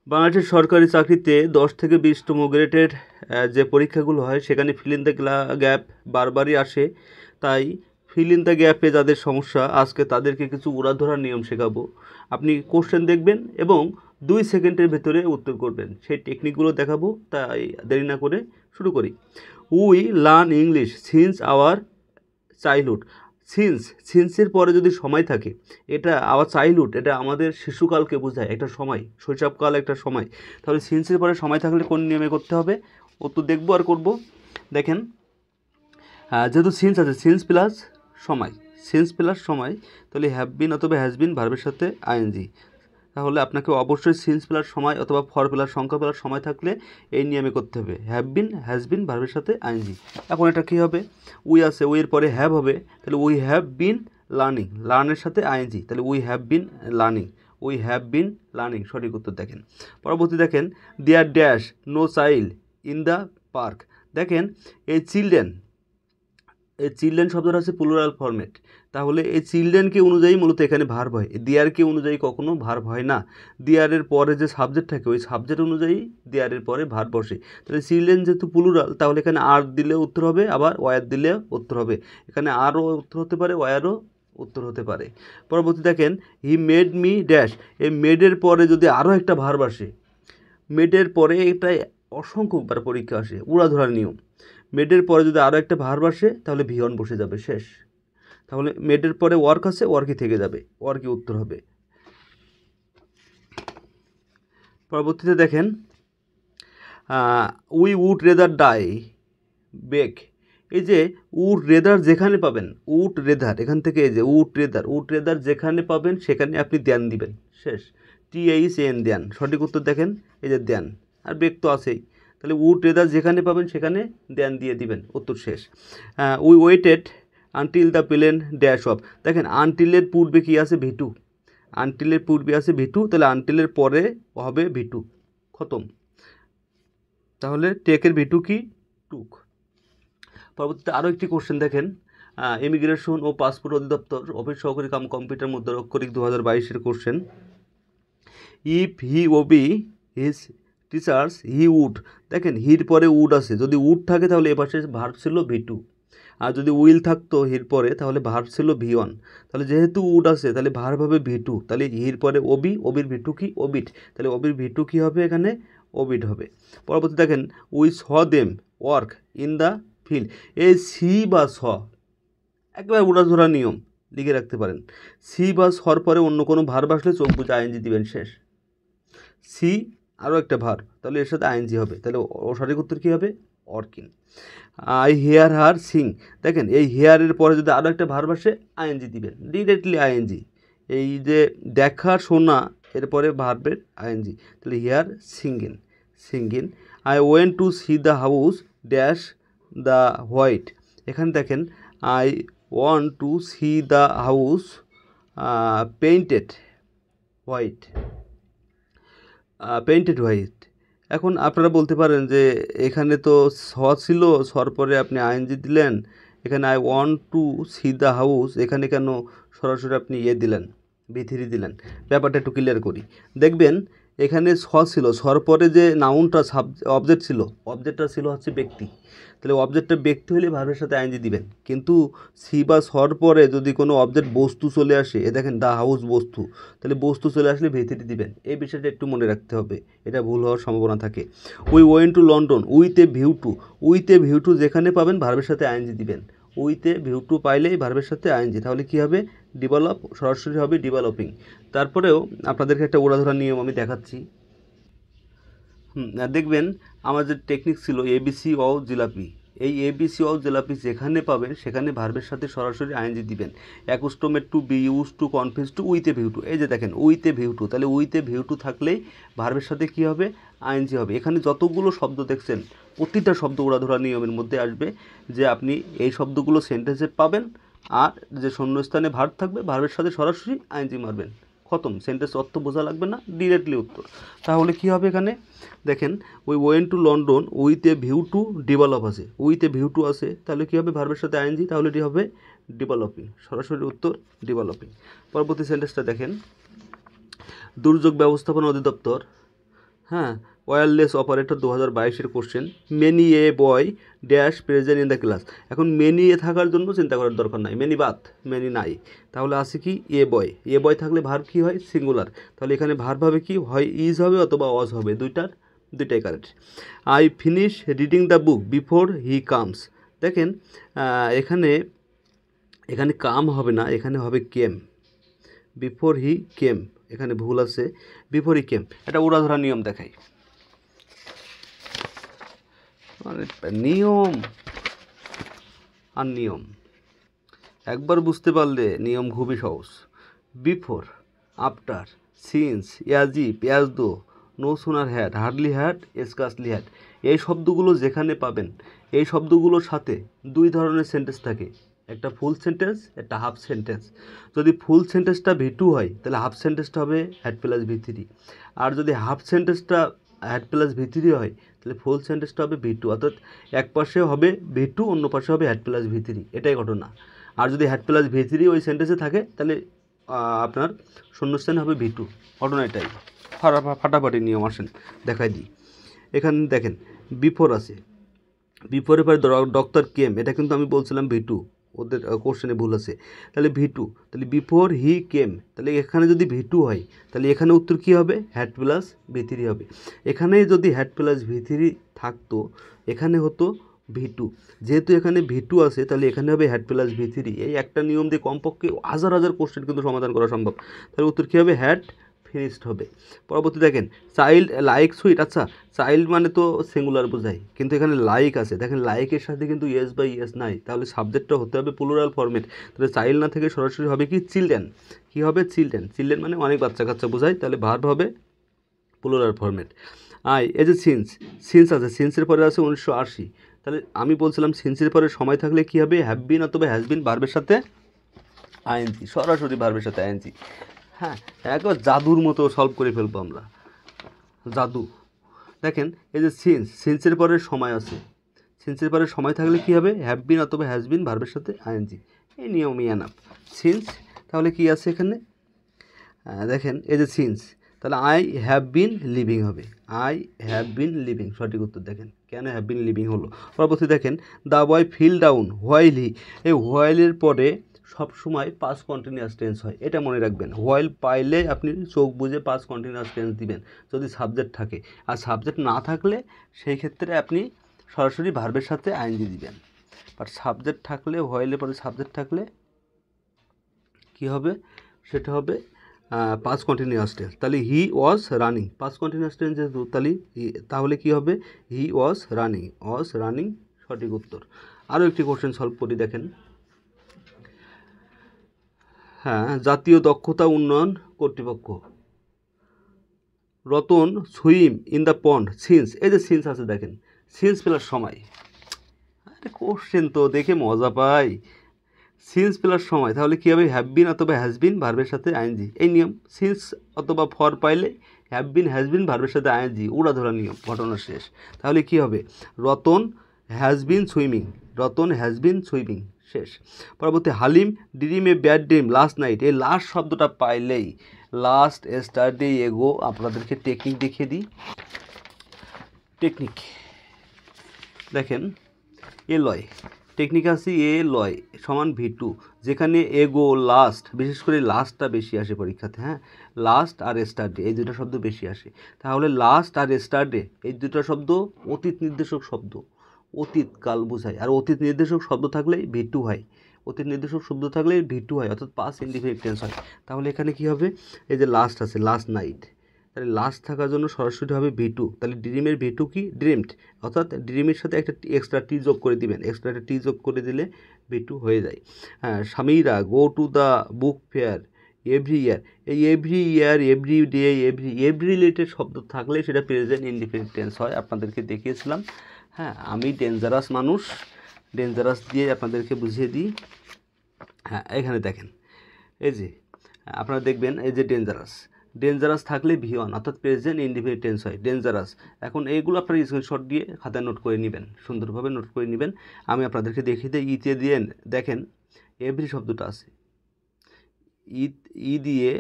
বাংলাদেশের সরকারি চাকরিতে 10 থেকে 20তম গ্রেডের যে পরীক্ষাগুলো হয় সেখানে ফিল ইন দ্য গ্যাপ বারবারই আসে। তাই ফিল ইন দ্য গ্যাপে যাদের সমস্যা আজকে তাদেরকে কিছু উড়াধরা নিয়ম শেখাবো। আপনি কোশ্চেন দেখবেন এবং 2 সেকেন্ডের ভেতরে উত্তর করবেন, সেই টেকনিকগুলো দেখাবো। তাই দেরি না করে শুরু করি। We learn English since our childhood. সিন্সের পরে যদি সময় থাকে, এটা আওয়ার চাইল্ডহুড, এটা আমাদের শিশুকালকে বোঝায়, একটা সময়, শৈশবকাল একটা সময়। তাহলে সিন্সের পরে সময় থাকলে কোন নিয়মে করতে হবে উত্তর দেখবো আর করব। দেখেন, যেহেতু সিন্স আছে, সিন্স প্লাস সময়, তাহলে হ্যাভ বিন অথবা হ্যাজ বিন ভার্বের সাথে আইএনজি। তাহলে আপনাকে অবশ্যই সিন্স প্লাস সময় অথবা ফর প্লাস সংখ্যা প্লাস সময় থাকলে এই নিয়মে করতে হবে, হ্যাভ বিন হ্যাজ বিন ভার্বের সাথে আইএনজি। এখন এটা কী হবে, উই আছে, উইয়ের পরে হ্যাভ হবে, তাহলে উই হ্যাভ বিন লার্নিং, লার্নের সাথে আইএনজি, তাহলে উই হ্যাভ বিন লার্নিং, সঠিক উত্তর। দেখেন পরবর্তী, দেখেন there dash no child in the park. দেখেন এই চিলড্রেন শব্দটা হচ্ছে প্লুরাল ফরম্যাট, তাহলে এই চিলড্রেনকে অনুযায়ী মূলত এখানে ভার্ব হয়, দেয়ারকে অনুযায়ী কখনো ভার্ব হয় না। দেয়ারের পরে যে সাবজেক্ট থাকে ওই সাবজেক্ট অনুযায়ী দেয়ারের পরে ভার্ব বসে। তাহলে চিলড্রেন যেহেতু প্লুরাল, তাহলে এখানে আর দিলে উত্তর হবে, আবার ওয়ার দিলে উত্তর হবে। এখানে আরও উত্তর হতে পারে, ওয়ারও উত্তর হতে পারে। পরবর্তী দেখেন হি মেড মি ড্যাশ। এই মেডের পরে যদি আরও একটা ভার্ব আসে, মেডের পরে এটা অসংখ্যবার পরীক্ষা আসে, উড়াধরার নিয়ম। মেডের পরে যদি আরও একটা ভার্ব আসে তাহলে ভিয়ন বসে যাবে, শেষ। তাহলে মেডের পরে ওয়ার্ক আছে, ওয়ার্কই থেকে যাবে, ওয়ার্কই উত্তর হবে। পরবর্তীতে দেখেন we would rather die back. এই যে উড রেদার যেখানে পাবেন, উড রেদার, এখান থেকে এই যে উড রেদার যেখানে পাবেন সেখানে আপনি দেন দিবেন, শেষ। THAN দেন, সঠিক উত্তর। দেখেন এই যে দেন, আর বেক তো আছেই, তাহলে উড রেদার যেখানে পাবেন সেখানে দেন দিয়ে দিবেন, উত্তর শেষ। We waited until the plane dash off. দেখেন আনটিলের পূর্বে কী আছে, ভিটু, আনটিলের পূর্বে আছে ভিটু, তাহলে আনটিলের পরে হবে ভিটু, খতম। তাহলে টেকের ভিটু কি, টুক। পরবর্তীতে আরও একটি কোশ্চেন দেখেন, ইমিগ্রেশন ও পাসপোর্ট অধিদপ্তর অফিস সহকারী কাম কম্পিউটার মুদ্রাক্ষরিক 2022-এর question. If he obey his teachers he would. দেখেন হির পরে উড আছে, যদি উড থাকে তাহলে এ পাশে ভার্ব ছিল ভি2, আর যদি উইল থাকতো হির পরে তাহলে ভার্ব ছিল ভি1। তাহলে যেহেতু উড আছে তাহলে ভার্ব হবে ভি2, তাহলে হির পরে ওবি, ওবির ভি2 কি, ওবিট, তাহলে ওবির ভি2 কী হবে এখানে, ওবিট হবে। পরবর্তী দেখেন we saw them work in the field. এই সি বা স একবার উড়াধরা নিয়ম, লিখে রাখতে পারেন। সি বা সর পরে অন্য কোনো ভার্ব আসলে চোখ বুঝে আইএনজি দিবেন, শেষ। সি আরও একটা ভার্ব, তাহলে এর সাথে আইএনজি হবে, তাহলে সঠিক উত্তর কী হবে, ওয়ার্কিং। আই হেয়ার হার সিং। দেখেন এই হেয়ারের পরে যদি আরও একটা ভার্ব আসে আইএনজি দিবেন, ডিরেক্টলি আইএনজি। এই যে দেখা শোনা এরপরে ভার্বের আইএনজি, তাহলে hear singing. I went to see the house dash the white. এখানে দেখেন I want to see the house painted white, এখন আপনারা বলতে পারেন যে এখানে তো স ছিল, সর পরে আপনি আইএনজি দিলেন, এখানে I want to see the house, এখানে কেন সরাসরি আপনি দিলেন, ভি3 দিলেন। ব্যাপারটা একটু ক্লিয়ার করি। দেখবেন এখানে স ছিল, সর পরে যে নাউনটা অবজেক্ট ছিল, অবজেক্টটা ছিল হচ্ছে ব্যক্তি, তাহলে অবজেক্টটা ব্যক্তি হলে ভার্বের সাথে আইএনজি দিবেন। কিন্তু সি বা সর পরে যদি কোনো অবজেক্ট বস্তু চলে আসে, এ দেখেন দ্য হাউস বস্তু, তাহলে বস্তু চলে আসলে ভি3 দিবেন। এই বিষয়টা একটু মনে রাখতে হবে, এটা ভুল হওয়ার সম্ভাবনা থাকে। We went to London with a view two যেখানে পাবেন ভার্বের সাথে আইএনজি দিবেন। উইথ এ ভিউ টু পাইলেই ভার্বের সাথে আইএনজি, তাহলে কী হবে, ডেভেলপ, সরাসরি হবে ডেভেলপিং। তারপরেও আপনাদেরকে একটা উড়াধরা নিয়ম আমি দেখাচ্ছি। দেখবেন আমার যে টেকনিক ছিল ABC অ জিলাপি, এই ABC অ জিলাপি যেখানে পাবেন সেখানে ভার্বের সাথে সরাসরি আইএনজি দিবেন। Accustomed to, be use to, confuse to, with a view to. এই যে দেখেন উইথ এ ভিউ টু, তাহলে উইথ এ ভিউ টু থাকলেই ভার্বের সাথে কী হবে, আইএনজি হবে। এখানে যতগুলো শব্দ দেখছেন প্রতিটা শব্দ উড়াধরা নিয়মের মধ্যে আসবে, যে আপনি এই শব্দগুলো সেন্টেন্সে পাবেন, আর যে শূন্যস্থানে ভার্ব থাকবে ভার্বের সাথে সরাসরি আইএনজি মারবেন, খতম। সেন্টেন্স অর্থ বোঝা লাগবে না, ডিরেক্টলি উত্তর। তাহলে কী হবে এখানে, দেখেন we went to London with a view to develop আছে, উইথ এ ভিউ টু আছে, তাহলে কী হবে, ভার্বের সাথে আইএনজি, তাহলে এটি হবে ডেভেলপিং, সরাসরি উত্তর ডেভেলপিং। পরবর্তী সেন্টেন্সটা দেখেন, দুর্যোগ ব্যবস্থাপনা অধিদপ্তর হ্যাঁ, ওয়্যারলেস অপারেটর 2022-এর কোশ্চেন। Many a boy dash present in the class. এখন মেনি এ থাকার জন্য চিন্তা করার দরকার নাই, মেনি বাদ, মেনি নাই, তাহলে আছে কি এ বয়। এ বয় থাকলে ভার্ব কী হয়, সিঙ্গুলার, তাহলে এখানে ভার্ব হবে কি, হয় ইজ হবে অথবা ওয়াজ হবে, দুইটাই correct. I finish reading the book before he comes. দেখেন এখানে কাম হবে না, এখানে হবে কেম, বিফোর হি কেম, এখানে ভুল আছে, বিফোর হি কেম। এটা উড়াধরা নিয়ম দেখাই, মানে নিয়ম আর নিয়ম একবার বুঝতে পারলে নিয়ম খুবই সহজ। Before, after, since, as if, as though, no sooner had, hardly had, scarcely had, এই শব্দগুলো যেখানে পাবেন, এই শব্দগুলোর সাথে দুই ধরনের সেন্টেন্স থাকে, একটা ফুল সেন্টেন্স, একটা হাফ সেন্টেন্স। যদি ফুল সেন্টেন্সটা ভি2 হয় তাহলে হাফ সেন্টেন্সটা হবে হ্যাড প্লাস ভি3, আর যদি হাফ সেন্টেন্সটা হ্যাড প্লাস ভি3 হয় তাহলে ফুল সেন্টেন্সটা হবে ভি2, অর্থাৎ এক পাশে হবে ভি2, অন্য পাশে হবে হ্যাড প্লাস ভি3, এটাই ঘটনা। আর যদি হ্যাড প্লাস ভি3 ওই সেন্টেন্সে থাকে তাহলে আপনার শূন্যস্থান হবে ভি2, ঘটনা এটাই। ফাটাফাটি নিয়ম, আসেন দেখাই দিই। এখানে দেখেন বিফোর আছে, বিফোরের পরে ডক্টর কেম, এটা কিন্তু আমি বলছিলাম ভি2, ওদের কোশ্চেনে ভুল আছে, তাহলে ভি2, তাহলে বিফোর হি কেম, তাহলে এখানে যদি ভি2 হয় তাহলে এখানে উত্তর কী হবে, হ্যাড প্লাস ভি3 হবে। এখানে যদি হ্যাড প্লাস ভি3 থাকতো এখানে হতো ভি2, যেহেতু এখানে ভি2 আছে তাহলে এখানে হবে হ্যাড প্লাস ভি3। এই একটা নিয়ম দিয়ে কমপক্ষে হাজার হাজার কোশ্চেন কিন্তু সমাধান করা সম্ভব। তাহলে উত্তর কী হবে, হ্যাড ফিনিশড হবে। পরবর্তী দেখেন চাইল্ড লাইক সুইট। আচ্ছা, চাইল্ড মানে তো সিঙ্গুলার বোঝায়, কিন্তু এখানে লাইক আছে, দেখেন লাইকের সাথে কিন্তু ইয়েস বাই ইয়েস নাই, তাহলে সাবজেক্টটা হতে হবে প্লুরাল ফরমেট। তাহলে চাইল্ড না থেকে সরাসরি হবে কি, চিলড্রেন। কী হবে, চিলড্রেন, চিলড্রেন মানে অনেক বাচ্চা কাচ্চা বোঝায়, তাহলে ভার্ব হবে প্লুরাল ফরমেট। এই যে সিন্স আছে, সিন্সের পরে আছে 1980, তাহলে আমি বলছিলাম সিন্সের পরে সময় থাকলে কী হবে, হ্যাভ বিন অথবা হ্যাজ বিন, ভার্বের সাথে আইএনজি, সরাসরি ভার্বের সাথে আইএনজি। হ্যাঁ, একবার জাদুর মতো সলভ করে ফেলবো আমরা, জাদু। দেখেন এই যে সিন্সের পরে সময় আছে, সিন্সের পরে সময় থাকলে কী হবে, হ্যাভ বিন অথবা হ্যাজ বিন, ভার্বের সাথে আইএনজি, এই নিয়মই এনাফ। সিন্স, তাহলে কি আছে এখানে, দেখেন এই যে সিন্স, তাহলে আই হ্যাভ বিন লিভিং হবে, আই হ্যাভ বিন লিভিং, সঠিক উত্তর। দেখেন কেন হ্যাভ বিন লিভিং হলো। পরবর্তী দেখেন the boy fell down while he, এই হোয়াইলের পরে সবসময় পাস্ট কন্টিনিউয়াস টেন্স হয়, এটা মনে রাখবেন। হোয়াইল পাইলে আপনি চোখ বুঝে পাস্ট কন্টিনিউয়াস টেন্স দিবেন যদি সাবজেক্ট থাকে, আর সাবজেক্ট না থাকলে সেই ক্ষেত্রে আপনি সরাসরি ভার্বের সাথে আইএনজি দিবেন। বাট সাবজেক্ট থাকলে, হোয়াইলের পরে সাবজেক্ট থাকলে কী হবে, সেটা হবে পাস্ট কন্টিনিউয়াস টেন্স। তাহলে he was running, past continuous tense যেহেতু, তাহলে কী হবে, হি ওয়াজ রানিং, সঠিক উত্তর। আরও একটি কোশ্চেন সলভ করি, দেখেন। হ্যাঁ, জাতীয় দক্ষতা উন্নয়ন কর্তৃপক্ষ, Ratan swim in the pond since, এই যে সিন্স আছে দেখেন, সিন্স প্লাস সময়, আরে কোশ্চেন তো দেখে মজা পাই, সিন্স প্লাস সময়, তাহলে কী হবে, হ্যাভ বিন অথবা হ্যাজ বিন, ভার্বের সাথে আইএনজি, এই নিয়ম। সিন্স অথবা ফর পাইলে হ্যাভ বিন হ্যাজ বিন, ভার্বের সাথে আইএনজি, উড়াধরা নিয়ম, ঘটনা শেষ। তাহলে কী হবে, Ratan has been swimming, Ratan has been swimming, শেষ। পরবর্তী Halim dream a bad dream last night, এই লাস্ট শব্দটা পাইলেই, লাস্ট স্টারডে এগো, আপনাদেরকে টেকনিক দেখিয়ে দিই। টেকনিক দেখেন, এ লয়, টেকনিক আছে এ লয় সমান ভি2, যেখানে এগো লাস্ট, বিশেষ করে লাস্টটা বেশি আসে পরীক্ষাতে। হ্যাঁ, লাস্ট আর স্টারডে এই দুটো শব্দ বেশি আসে, তাহলে লাস্ট আর স্টারডে এই দুটো শব্দ অতীত নির্দেশক শব্দ, অতীতকাল বোঝায়, আর অতীত নির্দেশক শব্দ থাকলেই ভি2 হয়, অতীত নির্দেশক শব্দ থাকলে ভি2 হয়, অর্থাৎ পাস্ট ইনডিফিনিট টেন্স হয়। তাহলে এখানে কী হবে, এই যে লাস্ট আছে, লাস্ট নাইট, তাহলে লাস্ট থাকার জন্য সরাসরি হবে ভি2, তাহলে ড্রিমের ভি2 কি, ড্রিমড, অর্থাৎ ড্রিমের সাথে একটা এক্সট্রা টি যোগ করে দিবেন, এক্সট্রা একটা টি যোগ করে দিলে ভি2 হয়ে যায়। হ্যাঁ, Samira go to the book fair every year, এই every year, every day, every related শব্দ থাকলে সেটা প্রেজেন্ট ইনডিফিনিট টেন্স হয়, আপনাদেরকে দেখিয়েছিলাম। হ্যাঁ, আমি ডেঞ্জারাস মানুষ, ডেঞ্জারাস দিয়ে আপনাদেরকে বুঝিয়ে দিই। হ্যাঁ, এখানে দেখেন, এই যে আপনারা দেখবেন, এই যে ডেঞ্জারাস থাকলে ভি1, অর্থাৎ প্রেজেন্ট ইনডিফিনিট টেন্স হয়, ডেঞ্জারাস। এখন এইগুলো আপনারা স্ক্রিনশট দিয়ে খাতায় নোট করে নেবেন, সুন্দরভাবে নোট করে নেবেন। আমি আপনাদেরকে দেখিয়ে দিই, ইতে দিয়ে দেখেন এভরি শব্দটা আছে, ই দিয়ে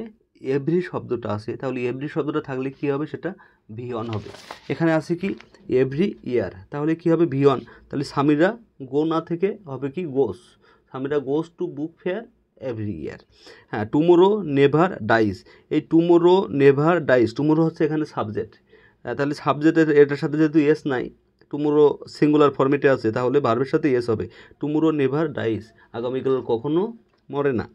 এভরি শব্দটা আছে, তাহলে এভরি শব্দটা থাকলে কী হবে, সেটা ভি1 হবে। এখানে আছে কি এভরি ইয়ার, তাহলে কী হবে ভি1, তাহলে সামিরা গো না থেকে হবে কি goes, Samira goes to book fair every year. হ্যাঁ, টুমোরো নেভার ডাইস, এই টুমোরো নেভার ডাইস, টুমোরো হচ্ছে এখানে সাবজেক্ট, তাহলে সাবজেক্টের এটার সাথে যেহেতু এস নাই, টুমোরো সিঙ্গুলার ফর্মেটে আছে, তাহলে ভার্বের সাথে এস হবে। টুমোরো নেভার ডাইস, আগামীকাল কখনো মরে না।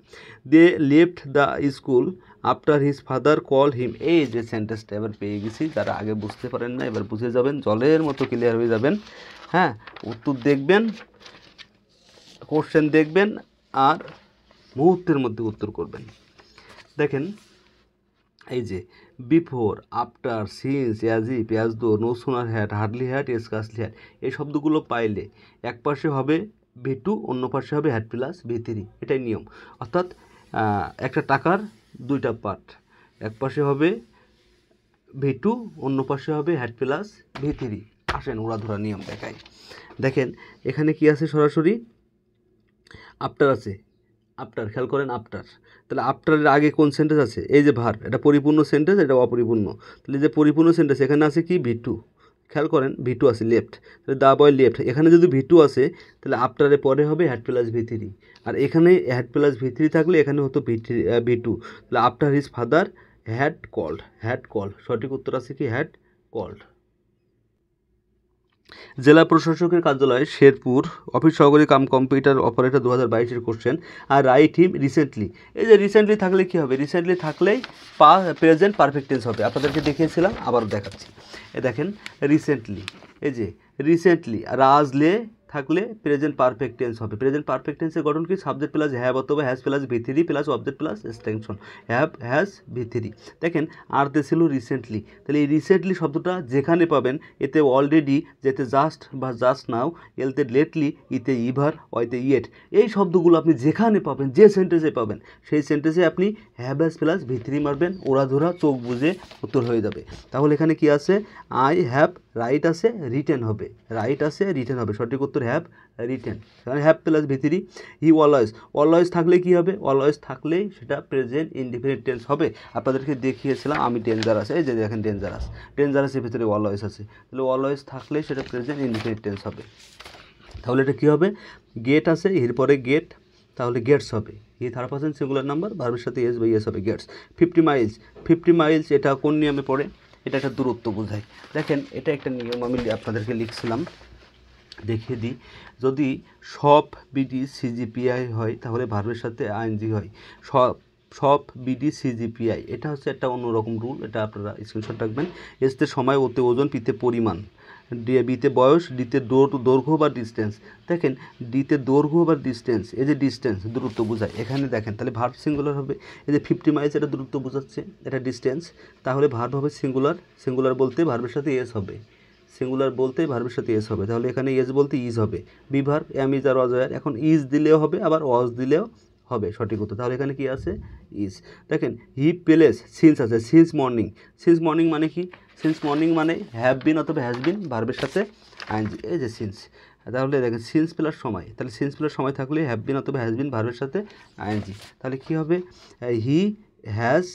They left the school after his father call him, এই যে সেন্টেন্সটা এবার পেয়ে গেছি, যারা আগে বুঝতে পারেন না এবার বুঝে যাবেন, জলের মতো ক্লিয়ার হয়ে যাবেন। হ্যাঁ, উত্তর দেখবেন, কোশ্চেন দেখবেন, আর মুহূর্তের মধ্যে উত্তর করবেন। দেখেন এই যে before, after, since, as if, as though, no sooner had, hardly had, scarcely had, এই শব্দগুলো পাইলে এক পাশে হবে ভি2, অন্য পাশে হবে হ্যাড প্লাস ভি3, এটাই নিয়ম। অর্থাৎ একটা টাকার দুইটা পার্ট, এক পাশে হবে ভি2, অন্য পাশে হবে হ্যাড প্লাস ভি3। আসেন উড়াধুরা নিয়ম দেখাই। দেখেন এখানে কি আছে, সরাসরি আফটার আছে, আফটার, খেয়াল করেন আফটার, তাহলে আফটারের আগে কোন সেন্টেন্স আছে, এই যে ভার্ব, এটা পরিপূর্ণ সেন্টেন্স, এটা অপরিপূর্ণ, তাহলে যে পরিপূর্ণ সেন্টেন্স এখানে আছে কি ভি2, খেয়াল করেন ভি2 আছে, লেফট, তাহলে দা বয় লেফট, এখানে যদি ভি2 আছে তাহলে আফটারের পরে হবে হ্যাড প্লাস ভি3, আর এখানে হ্যাড প্লাস ভি3 থাকলে এখানে হতো ভি2, তাহলে after his father had called, সঠিক উত্তর আছে কি হ্যাড কল্ড। জেলা প্রশাসকের কার্যালয় শেরপুর, অফিস সহকারী কাম কম্পিউটার অপারেটর 2022-এর কোশ্চেন। আর রাইট হিম রিসেন্টলি, এই যে রিসেন্টলি থাকলে কী হবে, রিসেন্টলি থাকলেই প্রেজেন্ট পারফেক্ট টেন্স হবে, আপনাদেরকে দেখিয়েছিলাম আবারও দেখাচ্ছি। দেখেন রিসেন্টলি, এই যে রিসেন্টলি রাজলে থাকলে প্রেজেন্ট পারফেক্ট টেন্স হবে। প্রেজেন্ট পারফেক্ট টেন্সের গঠন কি, সাবজেক্ট প্লাস হ্যাভ অথবা has plus ভি3 plus object plus extension, has ভি3। দেখেন আরতে ছিল রিসেন্টলি, তাহলে এই রিসেন্টলি শব্দটা যেখানে পাবেন, এতে অলরেডি, যেতে জাস্ট বা জাস্ট নাও, এলতে লেটলি, ইতে ইভার, ওইতে ইয়েট, এই শব্দগুলো আপনি যেখানে পাবেন, যে সেন্টেন্সে পাবেন, সেই সেন্টেন্সে আপনি হ্যাভ প্লাস ভি3 মারবেন, ওড়াধুরা চোখ বুঝে উত্তর হয়ে যাবে। তাহলে এখানে কি আছে, আই হ্যাভ, রাইট আছে, রিটেন হবে, রাইট আছে, রিটেন হবে, সঠিক উত্তর হ্যাভ রিটেন, কারণ হ্যাভ প্লাস ভি3। হি অলওয়েজ থাকলে কি হবে, অলওয়েজ থাকলেই সেটা প্রেজেন্ট ইনডিফিনিট টেন্স হবে। আপনাদেরকে দেখিয়েছিলাম আমি ডেঞ্জারাস, এই যে দেখেন ডেঞ্জারাসের ভিতরে অলওয়েজ আছে, তাহলে অলওয়েজ থাকলে সেটা প্রেজেন্ট ইনডিফিনিট টেন্স হবে। তাহলে এটা কী হবে, গেট আছে, এর পরে গেট, তাহলে গেটস হবে, এই থার্ড পারসন সিঙ্গুলার নাম্বার, ভার্বের সাথে এস বা ইয়েস হবে, গেটস। 50 মাইলস, এটা কোন নিয়মে পড়ে, এটা একটা দূরত্ব বোঝায়। দেখেন এটা একটা নিয়ম আমি আপনাদেরকে লিখছিলাম, দেখিয়ে দিই। যদি সব বিডি সিজিপিআই হয় তাহলে ভার্বের সাথে আইএনজি হয়, সব বিডি সিজিপিআই, এটা হচ্ছে একটা অন্যরকম রুল, এটা আপনারা স্ক্রিনশট রাখবেন। এসতে সময়, ওতে ওজন, পিতে পরিমাণ, বিতে বয়স, ডিতে দৈর্ঘ্য বা ডিস্টেন্স। দেখেন ডিতে দৈর্ঘ্য বা ডিস্টেন্স, এই যে ডিস্টেন্স দূরত্ব বোঝায়, এখানে দেখেন তাহলে ভার্ব সিঙ্গুলার হবে। এই যে 50 মাইলস, এটা দূরত্ব বোঝাচ্ছে, এটা ডিস্টেন্স, তাহলে ভার্ব হবে সিঙ্গুলার বলতে ভার্বের সাথে এস হবে, সিঙ্গুলার বলতে ভার্বের সাথে এস হবে, তাহলে এখানে এস বলতে ইজ হবে, be verb am is are was were, এখন ইজ দিলেও হবে আবার ওয়াজ দিলেও হবে, সঠিক উত্তর। তাহলে এখানে কি আছে, ইজ। দেখেন হি প্লেস, সিন্স আছে, সিন্স মর্নিং মানে কি, সিন্স মর্নিং মানে হ্যাভ বিন অথবা হ্যাজ বিন, ভার্বের সাথে আইএনজি, এই যে সিন্স। তাহলে দেখেন সিন্স প্লাস সময়, তাহলে সিন্স প্লাস সময় থাকলে হ্যাভ বিন অথবা হ্যাজ বিন, ভার্বের সাথে আইএনজি, তাহলে কি হবে, he has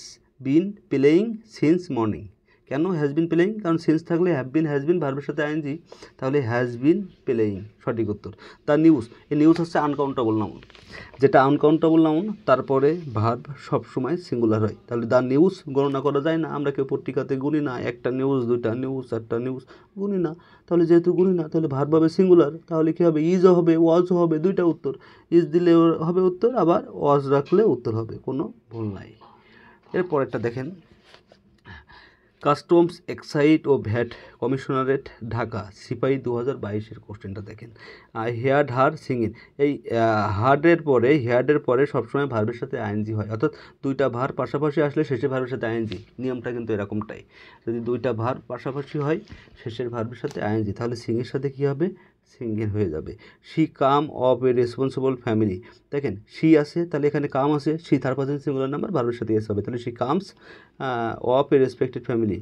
been playing since morning. কেন হ্যাজ বিন প্লেয়িং, কারণ সিন্স থাকলে হ্যাভ বিন, হ্যাজ বিন, ভার্বের সাথে আইএনজি, তাহলে হ্যাজ বিন প্লেয়িং, সঠিক উত্তর। দ্য নিউজ, এই নিউজ হচ্ছে আনকাউন্টেবল নাউন, যেটা আনকাউন্টেবল নাউন তারপরে ভার্ব সবসময় সিঙ্গুলার হয়, তাহলে দ্য নিউজ গণনা করা যায় না, আমরা কেউ পত্রিকাতে গুনি না, একটা নিউজ, দুইটা নিউজ, চারটা নিউজ গুনি না, তাহলে যেহেতু গুনি না তাহলে ভার্ব হবে সিঙ্গুলার, তাহলে কী হবে, ইজও হবে, ওয়াজও হবে, দুইটা উত্তর, ইজ দিলে হবে উত্তর, আবার ওয়াজ রাখলে উত্তর হবে, কোনো ভুল নাই। এরপরেরটা দেখেন, কাস্টমস এক্সাইজ ও ভ্যাট কমিশনারেট ঢাকা সিপাহি 2022-এর কোশ্চেনটা দেখেন। হেয়ার্ড হার সিঙ্গিং, এই হেয়ার্ডের পরে সবসময় ভার্বের সাথে আইএনজি হয়, অর্থাৎ দুইটা ভার পাশাপাশি আসলে শেষের ভার্বের সাথে আইএনজি, নিয়মটা কিন্তু এরকমটাই, যদি দুইটা ভার পাশাপাশি হয় শেষের ভার্বের সাথে আইএনজি, তাহলে সিংয়ের সাথে কী হবে, সিঙ্গেল হয়ে যাবে। She come of a responsible family, দেখেন শি আছে, তাহলে এখানে কাম আছে, she third person singular number, ভার্বের সাথে এস হবে, তাহলে she comes of a respected family,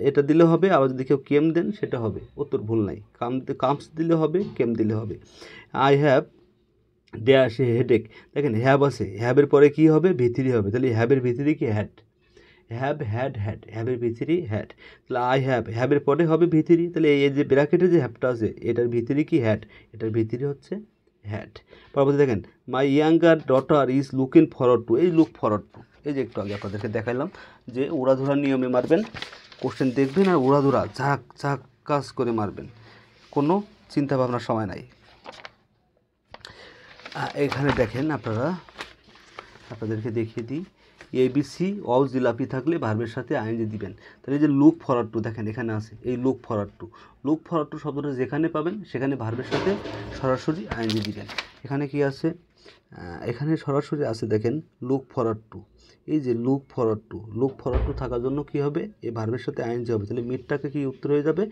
এটা দিলে হবে, আবার যদি কেউ কেম দেন সেটা হবে, উত্তর ভুল নাই, কামস দিলে হবে, কেম দিলে হবে। আই হ্যাভ ডে আসে হেডেক, দেখেন হ্যাভ আছে, হ্যাবের পরে কি হবে, ভিতরি হবে, তাহলে হ্যাবের ভিতরি কি হ্যাড, হ্যাভ হ্যাড হ্যাড, হ্যাবের ভিতরি হ্যাড, তাহলে আই হ্যাভ, হ্যাবের পরে হবে ভিতরি, তাহলে এই যে ব্র্যাকেটে যে হ্যাবটা আছে এটার ভিতরি কি হ্যাড, এটার ভিতরি হচ্ছে হ্যাড। পরবর্তী দেখেন my younger daughter is looking forward to, এই লুক ফরওয়ার্ড টু, এই যে একটু আগে আপনাদেরকে দেখাইলাম যে উড়াধুরা নিয়মে মারবেন, কোশ্চেন দেখবেন আর উড়াধুরা ঝাঁক ঝাঁক কাজ করে মারবেন, কোনো চিন্তা ভাবনার সময় নাই। এখানে দেখেন আপনাদেরকে দেখিয়ে দিই, এবিসি অল জিলাপি থাকলে ভার্বের সাথে আইএনজি দিবেন। তাহলে এই যে লুক ফরওয়ার্ড টু দেখেন এখানে আছে, এই look forward to, look forward to শব্দটা যেখানে পাবেন সেখানে ভার্বের সাথে সরাসরি আইএনজি দিবেন। এখানে কি আছে, এখানে সরাসরি আছে দেখেন লুক ফরওয়ার্ড টু, এই যে look forward to, look forward to থাকার জন্য কি হবে, এই ভার্বের সাথে আইএনজি হবে, তাহলে মিটটাকে কি উত্তর হয়ে যাবে,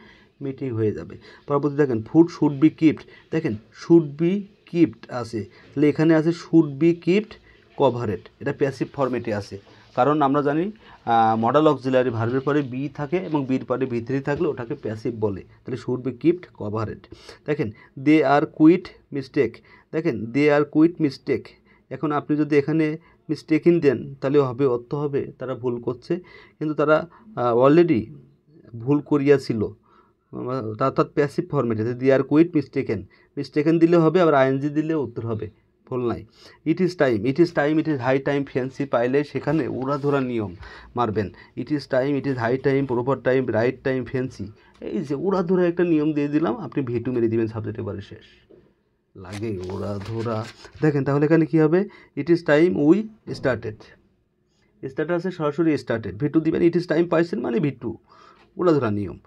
মিটিং হয়ে যাবে। পরবর্তী দেখেন ফুড শুড বি কিপড, দেখেন শুড বি কিপড আছে, তাহলে এখানে আছে শুড বি কিপড কভারেড, এটা প্যাসিভ ফর্মেটে আছে, কারণ আমরা জানি মডেল অক্সিলারি ভার্বের পরে বি থাকে এবং বির পরে ভিতরে থাকলে ওটাকে প্যাসিভ বলে, তাহলে শুড বি কিপড কভারেড। দেখেন দে আর কুইট মিস্টেক, দেখেন দে আর কুইট মিস্টেক, এখন আপনি যদি এখানে মিস্টেকিং দেন তাহলে হবে, অর্থ হবে তারা ভুল করছে, কিন্তু তারা অলরেডি ভুল করিয়াছিল, অর্থাৎ প্যাসিভ ফর্মেটে they are quite mistaken, mistaken দিলে হবে, আবার আইএনজি দিলে উত্তর হবে, ভুল নাই। It is time, it is time, it is high time, fancy পাইলে সেখানে উড়াধুরা নিয়ম মারবেন, it is time, it is high time, proper time, right time, fancy, এই যে উড়াধুরা একটা নিয়ম দিয়ে দিলাম, আপনি ভিটু মেরে দিবেন, সাবজেক্ট এবারে শেষ, লাগে উড়াধুরা। দেখেন তাহলে এখানে কী হবে, ইট is time we started, starter আছে সরাসরি স্টার্টেড, ভিটু দিবেন, ইট ইজ টাইম পাইছেন মানে ভিটু, উড়াধুরা নিয়ম।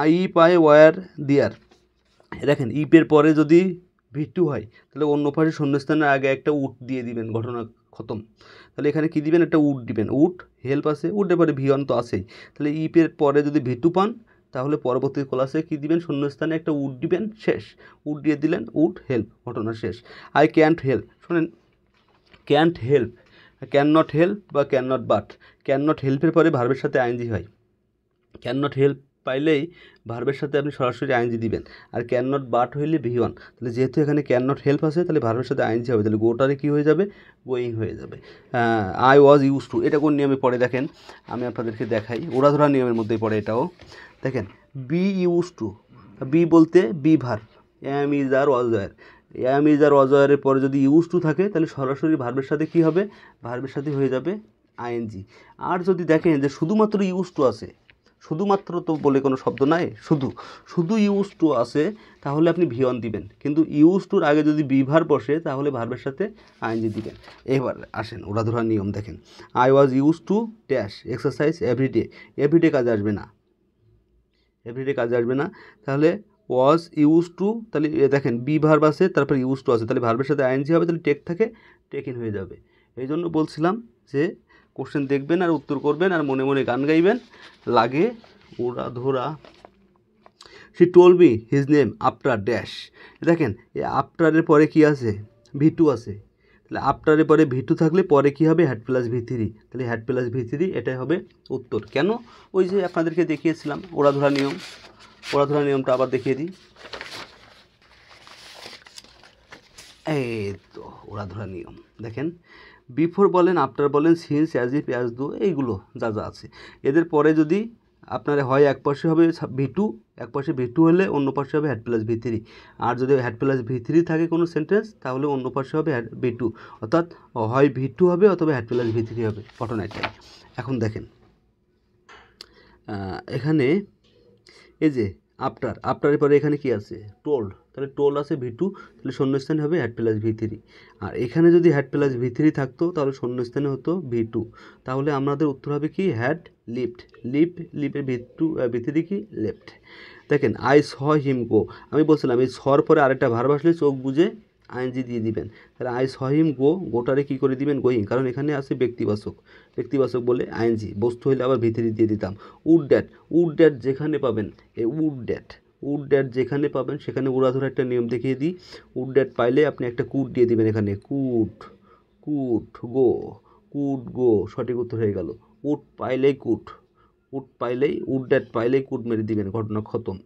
আই পাই ওয়ার দিয়ার, দেখেন ইপের পরে যদি ভিটু হয় তাহলে অন্য পাশে শূন্যস্থানের আগে একটা উট দিয়ে দিবেন, ঘটনা খতম। তাহলে এখানে কি দিবেন, একটা উট দিবেন, উট হেল্প আছে, উটের পরে ভিয়ন তো আছেই, তাহলে ইপের পরে যদি ভিটু পান তাহলে পরবর্তী ক্লাসে কি দিবেন, শূন্যস্থানে একটা উট দিবেন, শেষ, উট দিয়ে দিলেন, উট হেল্প, ঘটনা শেষ। আই ক্যান্ট হেল্প, শোনেন can't help, can not help বা can not but, can not হেল্পের পরে ভার্বের সাথে আইএনজি হয়, ক্যান নট হেল্প পাইলেই ভার্বের সাথে আপনি সরাসরি আইএনজি দিবেন, আর ক্যান নট বাট হইলে ভিওয়ান, তাহলে যেহেতু এখানে ক্যান নট হেল্প আছে তাহলে ভার্বের সাথে আইএনজি হবে, তাহলে গোটারে কী হয়ে যাবে, গোয়িং হয়ে যাবে। আই ওয়াজ ইউজ টু, এটা কোন নিয়মে পড়ে দেখেন, আমি আপনাদেরকে দেখাই, ওড়াধরা নিয়মের মধ্যেই পড়ে এটাও, দেখেন বি ইউজ টু, বি বলতে be verb, am is are was were, am is are ওয়াজয়ারের পরে যদি ইউজ টু থাকে তাহলে সরাসরি ভার্বের সাথে কী হবে, ভার্বের সাথে হয়ে যাবে আইএনজি। আর যদি দেখেন যে শুধুমাত্র ইউজ টু আছে, শুধুমাত্র তো বলে কোনো শব্দ নাই, শুধু ইউজ টু আছে, তাহলে আপনি ভিওয়ান দিবেন, কিন্তু ইউজ টুর আগে যদি বি ভার্ব বসে তাহলে ভার্বের সাথে আইএনজি দিবেন। এবার আসেন উড়াধুরা নিয়ম দেখেন, I was use to dash exercise everyday, everyday কাজে আসবে না, এভরিডে কাজে আসবে না, তাহলে ওয়াজ ইউজ টু, তাহলে দেখেন বি ভার্ব আছে তারপর ইউজ টু আছে, তাহলে ভার্বের সাথে আইএনজি হবে, তাহলে টেক থাকে টেকিন হয়ে যাবে। এই জন্য বলছিলাম যে কোশ্চেন দেখবেন আর উত্তর করবেন আর মনে মনে গান গাইবেন, লাগে উড়াধুরা। She told me his name after dash, দেখেন এই আফটারের পরে কি আছে, ভিটু আছে, তাহলে আফটারের পরে ভিটু থাকলে পরে কি হবে, হ্যাড প্লাস ভি3, তাহলে হ্যাড প্লাস ভি3 এটাই হবে উত্তর। কেন, ওই যে আপনাদেরকে দেখিয়েছিলাম ওড়াধুরা নিয়ম, ওড়াধুরা নিয়মটা আবার দেখিয়ে দিই, এই তো ওড়াধুরা নিয়ম দেখেন, বিফোর বলেন, আফটার বলেন, সিন্স, অ্যাজ ইফ, অ্যাজ দো, এইগুলো যা যা আছে, এদের পরে যদি আপনার হয় এক পাশে হবে ভিটু, এক পাশে ভিটু হলে অন্য পাশে হবে হ্যাড প্লাস ভি3, আর যদি হ্যাড প্লাস ভি3 থাকে কোনো সেন্টেন্স তাহলে অন্য পাশে হবে ভিটু, অর্থাৎ হয় ভিটু হবে অথবা হ্যাড প্লাস ভি3 হবে, ঘটনা এটাই। এখন দেখেন এখানে এই যে আফটার, আফটারের পরে এখানে কি আছে, টোল্ড, তাহলে টোল আছে ভিটু, তাহলে শূন্যস্থানে হবে হ্যাড প্লাস ভি3, আর এখানে যদি হ্যাড প্লাস ভি3 থাকতো তাহলে শূন্যস্থানে হতো ভি2, তাহলে আমাদের উত্তর হবে কি হ্যাড লিফট, লিপের ভি3 কি লেফট। দেখেন আই স হিম গো, আমি বলছিলাম এই সর পরে আরেকটা ভার্ব আসলে চোখ বুঝে আইএনজি দিয়ে দিবেন, তাহলে আই স হিম গো, গোটারে কী করে দিবেন, গোয়িং, কারণ এখানে আছে ব্যক্তিবাচক, ব্যক্তিবাচক বলে আইএনজি, বস্তু হলে আবার ভি3 দিয়ে দিতাম। উড ড্যাট যেখানে পাবেন, এই উড ড্যাট যেখানে পাবেন সেখানে উড়াধুরা একটা নিয়ম দেখিয়ে দিই, উড ড্যাট পাইলে আপনি একটা কুট দিয়ে দিবেন, এখানে কুট গো সঠিক উত্তর হয়ে গেল, উড পাইলেই উড ড্যাট পাইলেই কুট মেরে দিবেন, ঘটনা খতম।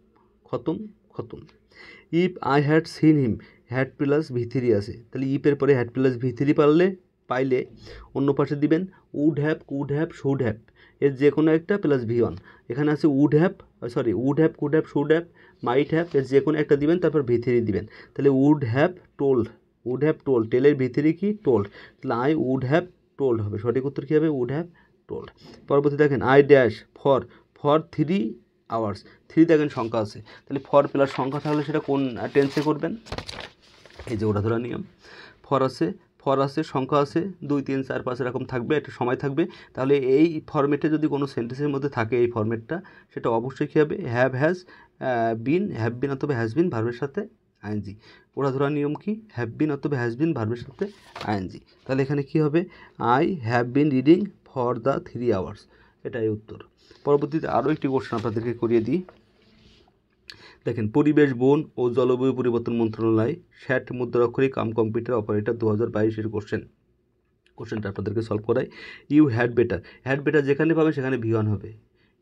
If I had seen him, had plus ভি3 আছে, তাহলে ইপের পরে হ্যাড প্লাস ভি3 পাইলে অন্য পাশে দিবেন would have, could have, should have, এর যে কোনো একটা প্লাস ভি1। এখানে আছে would have, would have, could have, should have, might have, এর যে কোনো একটা দিবেন, তারপর ভি3 দিবেন। তাহলে would have told, would have told, টেলের ভি3 কি টোল্ড, তাহলে আই উড হ্যাভ টোল্ড হবে, সঠিক উত্তর কী হবে উড হ্যাভ টোল্ড। পরবর্তী দেখেন আই ড্যাশ ফর 3 আওয়ার্স, 3 দেখেন সংখ্যা আছে, তাহলে ফর প্লাস সংখ্যা থাকলে সেটা কোন টেন্সে করবেন, এই যে ওটা ধরা নিয়ম, ফর আছে সংখ্যা আছে 2 3 4 5 এরকম থাকবে, একটা সময় থাকবে, তাহলে এই ফরম্যাটে যদি কোনো সেন্টেন্সের মধ্যে থাকে এই ফরম্যাটটা, সেটা অবশ্যই কী হবে হ্যাভ বিন অথবা হ্যাজ বিন ভার্বের সাথে আইএনজি। ওরা ধরা নিয়ম কি হ্যাভ বিন অথবা হ্যাজ বিন ভার্বের সাথে আইএনজি, তাহলে এখানে কি হবে I have been reading for the 3 hours, এটাই উত্তর। পরবর্তীতে আরও একটি কোশ্চেন আপনাদেরকে করিয়ে দিই। দেখেন পরিবেশ, বন ও জলবায়ু পরিবর্তন মন্ত্রণালয় স্যাট মুদ্রাক্ষরিক কম্পিউটার অপারেটর 2022-এর কোশ্চেনটা আপনাদেরকে সলভ করাই। ইউ হ্যাড বেটার যেখানে পাবে সেখানে ভি1 হবে।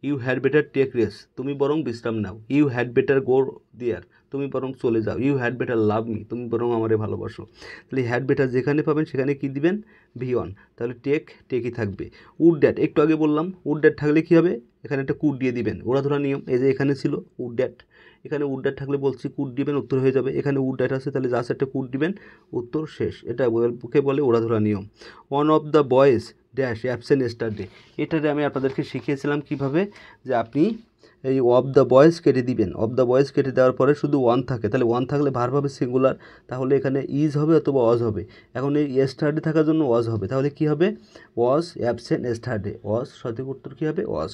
You had better take rest, তুমি বরং বিশ্রাম নাও। You had better go there, তুমি বরং চলে যাও। You had better love me, তুমি বরং আমারে ভালোবাসো। তাহলে হ্যাড বেটার যেখানে পাবেন সেখানে কি দিবেন ভি1, তাহলে টেকই থাকবে। উড ড্যাট একটু আগে বললাম, উড ড্যাট থাকলে কী হবে এখানে একটা কুড দিয়ে দিবেন, ওরা ধরা নিয়ম, এই যে এখানে ছিল উড ড্যাট, এখানে উড ড্যাট থাকলে বলছি কুড দিবেন, উত্তর হয়ে যাবে। এখানে উড ড্যাট আছে তাহলে জাস্ট একটা কুড দিবেন, উত্তর শেষ। এটা বুকে বলে ওরা ধরা নিয়ম। One of the boys dash absent yesterday, এটাতে আমি আপনাদেরকে শিখিয়েছিলাম কিভাবে, যে আপনি এই অফ দ্য বয়েজ কেটে দিবেন, অফ দ্য বয়েজ কেটে দেওয়ার পরে শুধু ওয়ান থাকে, তাহলে ওয়ান থাকলে ভার্ব হবে সিঙ্গুলার, তাহলে এখানে ইজ হবে অথবা ওয়াজ হবে। এখন এই এস্টারডে থাকার জন্য ওয়াজ হবে, তাহলে কি হবে ওয়াজ অ্যাবসেন্ট এস্টারডে, ওয়াজ, সঠিক উত্তর কী হবে ওয়াজ।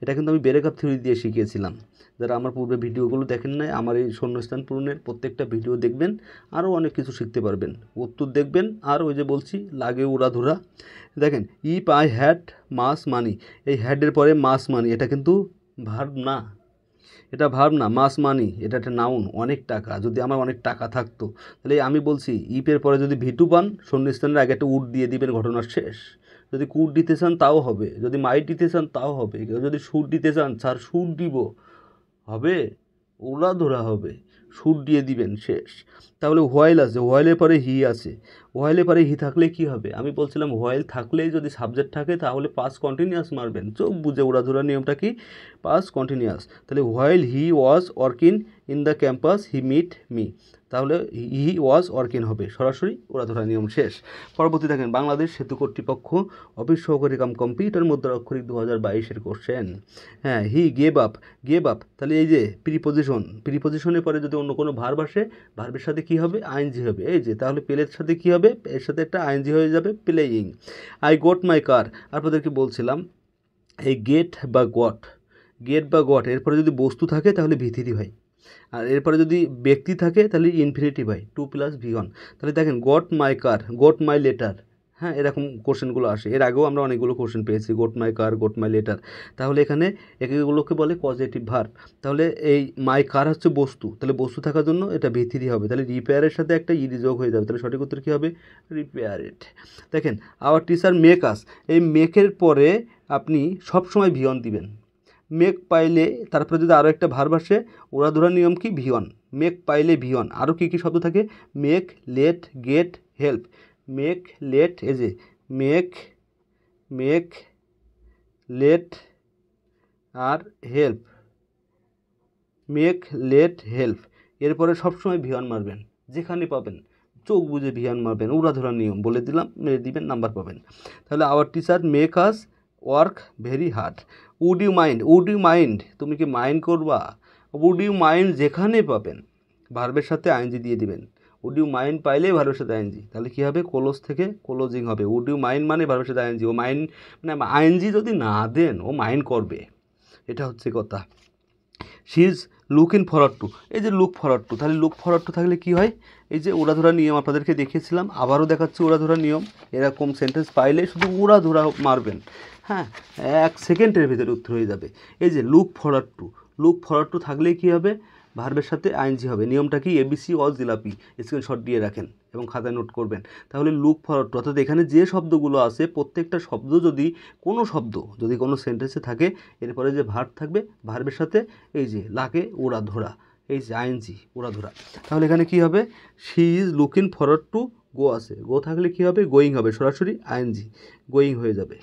এটা কিন্তু আমি ব্রেকআপ থিওরি দিয়ে শিখিয়েছিলাম, যারা আমার পূর্বে ভিডিওগুলো দেখেন নাই আমার এই শূন্যস্থান পূরণের প্রত্যেকটা ভিডিও দেখবেন, আরও অনেক কিছু শিখতে পারবেন, উত্তর দেখবেন। আর ওই যে বলছি লাগে উড়াধুরা, দেখেন ইফ আই হ্যাড মাস মানি, এই হ্যাডের পরে মাস মানি, এটা কিন্তু ভার্ব না, এটা ভার্ব না, মাস মানি এটা একটা নাউন, অনেক টাকা, যদি আমার অনেক টাকা থাকতো, তাহলে আমি বলছি ইফের পরে যদি ভি2 পান শূন্যস্থানের আগে একটা উড দিয়ে দিবেন, ঘটনার শেষ। যদি কুড দিতে চান তাও হবে, যদি মাইট দিতে চান তাও হবে, কেউ যদি সুট দিতে চান স্যার সুট দিব হবে, ওরা ধরা হবে, সুট দিয়ে দিবেন শেষ। তাহলে হোয়াইল আছে, হোয়াইলের পরে হি আছে, হোয়াইলের পরে হি থাকলে কি হবে, আমি বলছিলাম হোয়াইল থাকলেই যদি সাবজেক্ট থাকে তাহলে পাস্ট কন্টিনিউয়াস মারবেন, চোখ বুঝে ওরা ধরা নিয়মটা কি পাস্ট কন্টিনিউয়াস। তাহলে while he was working in the campus he meet me, তাহলে হি ওয়াজ ওয়ার্কিং হবে, সরাসরি ওরা ধরা নিয়ম শেষ। পরবর্তী দেখেন বাংলাদেশ সেতু কর্তৃপক্ষ অফিস সহকারী কম্পিউটার মুদ্রাক্ষরিক 2022-এর কোশ্চেন। হ্যাঁ হি গেভ আপ, তাহলে এই যে প্রিপোজিশনের পরে যদি অন্য কোনো ভার্ব আসে, ভার্বের সাথে কি হবে আইএনজি হবে, এই যে তাহলে প্লের সাথে কি হবে, এর সাথে একটা আইএনজি হয়ে যাবে প্লেয়িং। আই গট মাই কার, আপনাদেরকে বলছিলাম এই গেট বা গট এরপরে যদি বস্তু থাকে তাহলে ভি3 হয়, আর এরপরে যদি ব্যক্তি থাকে তাহলে ইনফিনিটিভ হয় 2 + ভি1। তাহলে দেখেন got my car, got my letter, হ্যাঁ এরকম কোশ্চেনগুলো আসে, এর আগেও আমরা অনেকগুলো কোশ্চেন পেয়েছি got my car, got my letter. তাহলে এখানে এগুলোকে বলে পজিটিভ ভার্ব। তাহলে এই মাই কার হচ্ছে বস্তু, তাহলে বস্তু থাকার জন্য এটা ভি3 হবে, তাহলে রিপেয়ারের সাথে একটা ইডি যোগ হয়ে যাবে, তাহলে সঠিক উত্তর কী হবে রিপেয়ারেড। দেখেন আওয়ার টিচার মেক আস, এই মেকের পরে আপনি সবসময় ভি1 দিবেন, মেক পাইলে তারপরে যদি আরও একটা ভার্ব আসে ওরা ধরা নিয়ম কি ভি1, মেক পাইলে ভি1। আরও কী কী শব্দ থাকে make, let, get, help. Make, let, এই যে মেক, লেট আর হেল্প, মেক, লেট, হেল্প, এরপরে সবসময় ভি1 মারবেন, যেখানে পাবেন চোখ বুঝে ভি1 মারবেন, ওরা ধরার নিয়ম বলে দিলাম, মেরে দিবেন, নাম্বার পাবেন। তাহলে our teacher make us work very hard. Would you mind, তুমি কি মাইন্ড করবা, উড ইউ মাইন্ড যেখানে পাবেন ভার্বের সাথে আইএনজি দিয়ে দিবেন, উড ইউ মাইন্ড পাইলেই ভার্বের সাথে আইএনজি, তাহলে কী হবে ক্লোজ থেকে ক্লোজিং হবে। উড ইউ মাইন্ড মানে ভার্বের সাথে আইএনজি, ও মাইন্ড মানে আইএনজি যদি না দেন ও মাইন্ড করবে, এটা হচ্ছে কথা। She is looking forward to, এই যে লুক ফরওয়ার্ড টু, তাহলে লুক ফরওয়ার্ড টু থাকলে কী হয়, এই যে ওরা ধরা নিয়ম আপনাদেরকে দেখিয়েছিলাম, আবারও দেখাচ্ছি ওরা ধরা নিয়ম, এরকম সেন্টেন্স পাইলে শুধু ওরা ধরা মারবেন, হ্যাঁ 1 সেকেন্ডের ভিতরে উত্তর হয়ে যাবে। এই যে লুক ফরওয়ার্ড টু থাকলেই কী হবে ভার্বের সাথে আইএনজি হবে। নিয়মটা কি এবিসি অল জিলাপি, স্ক্রিনশট দিয়ে রাখেন এবং খাতায় নোট করবেন। তাহলে লুক ফরওয়ার্ড টু, অর্থাৎ এখানে যে শব্দগুলো আছে প্রত্যেকটা শব্দ যদি কোনো সেন্টেন্সে থাকে এরপরে যে ভার্ব থাকবে ভার্বের সাথে এই যে লাগে ওরা ধরা, এই যে আইএনজি উড়াধুরা, তাহলে এখানে কি হবে, she is looking forward to go আছে, গো থাকলে কি হবে, গোয়িং হবে, সরাসরি আইএনজি গোয়িং হয়ে যাবে।